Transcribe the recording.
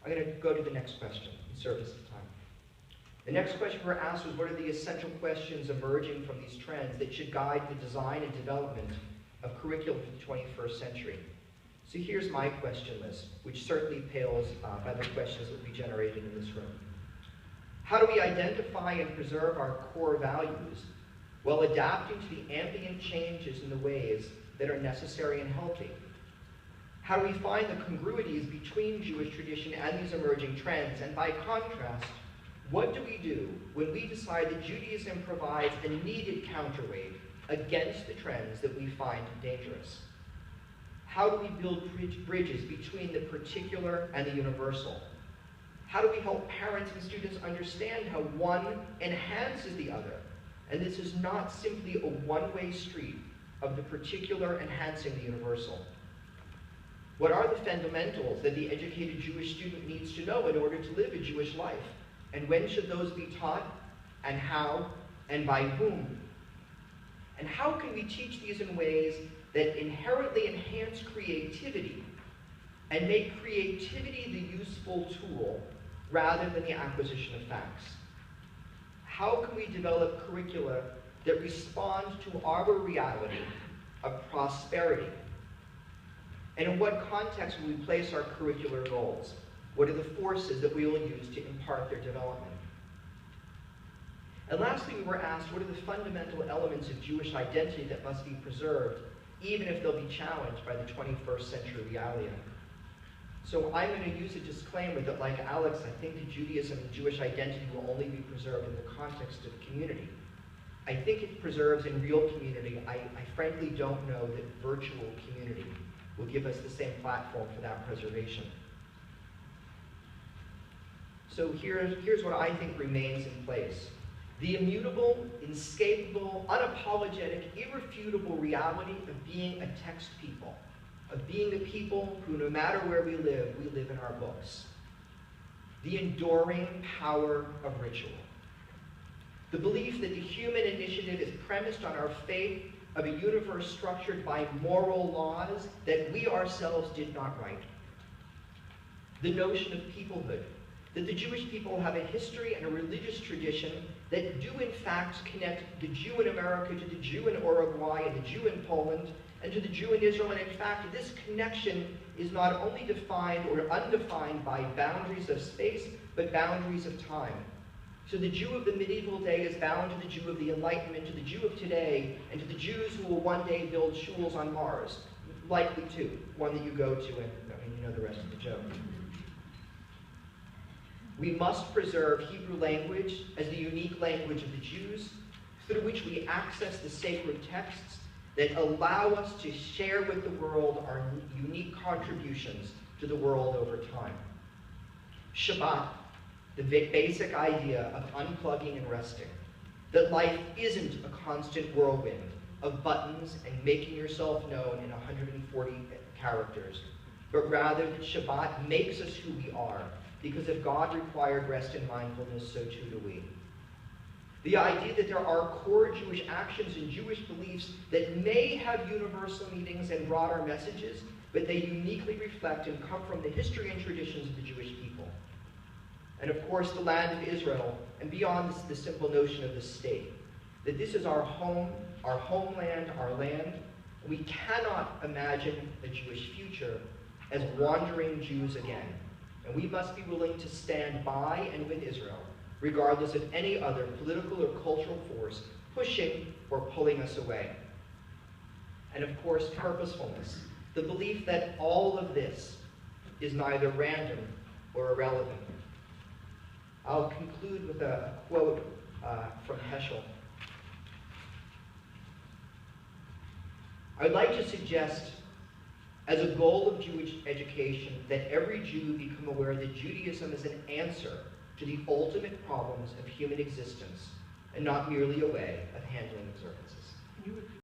I'm going to go to the next question in service of time. The next question we're asked was, what are the essential questions emerging from these trends that should guide the design and development of curriculum for the 21st century? So here's my question list, which certainly pales by the questions that will be generated in this room. How do we identify and preserve our core values while adapting to the ambient changes in the ways that are necessary and healthy? How do we find the congruities between Jewish tradition and these emerging trends? And by contrast, what do we do when we decide that Judaism provides a needed counterweight against the trends that we find dangerous? How do we build bridges between the particular and the universal? How do we help parents and students understand how one enhances the other? And this is not simply a one-way street of the particular enhancing the universal. What are the fundamentals that the educated Jewish student needs to know in order to live a Jewish life? And when should those be taught? And how? And by whom? And how can we teach these in ways that inherently enhance creativity and make creativity the useful tool rather than the acquisition of facts? How can we develop curricula that respond to our reality of prosperity? And in what context will we place our curricular goals? What are the forces that we will use to impart their development? And lastly, we were asked, what are the fundamental elements of Jewish identity that must be preserved, even if they'll be challenged by the 21st century realia? So I'm going to use a disclaimer that, like Alex, I think that Judaism and Jewish identity will only be preserved in the context of community. I think it preserves in real community. I frankly don't know that virtual community will give us the same platform for that preservation. So here's what I think remains in place. The immutable, inescapable, unapologetic, irrefutable reality of being a text people, of being a people who, no matter where we live in our books. The enduring power of ritual. The belief that the human initiative is premised on our faith of a universe structured by moral laws that we ourselves did not write. The notion of peoplehood, that the Jewish people have a history and a religious tradition that do in fact connect the Jew in America to the Jew in Uruguay and the Jew in Poland and to the Jew in Israel. And in fact, this connection is not only defined or undefined by boundaries of space, but boundaries of time. So the Jew of the medieval day is bound to the Jew of the Enlightenment, to the Jew of today, and to the Jews who will one day build shuls on Mars. Likely to, one that you go to, and you know the rest of the joke. We must preserve Hebrew language as the unique language of the Jews, through which we access the sacred texts that allow us to share with the world our unique contributions to the world over time. Shabbat, the basic idea of unplugging and resting, that life isn't a constant whirlwind of buttons and making yourself known in 140 characters, but rather that Shabbat makes us who we are, because if God required rest and mindfulness, so too do we. The idea that there are core Jewish actions and Jewish beliefs that may have universal meanings and broader messages, but they uniquely reflect and come from the history and traditions of the Jewish people. And of course, the land of Israel, and beyond the simple notion of the state, that this is our home, our homeland, our land. We cannot imagine a Jewish future as wandering Jews again. And we must be willing to stand by and with Israel, regardless of any other political or cultural force pushing or pulling us away. And of course, purposefulness, the belief that all of this is neither random or irrelevant. I'll conclude with a quote from Heschel. I'd like to suggest, as a goal of Jewish education, that every Jew become aware that Judaism is an answer to the ultimate problems of human existence and not merely a way of handling observances.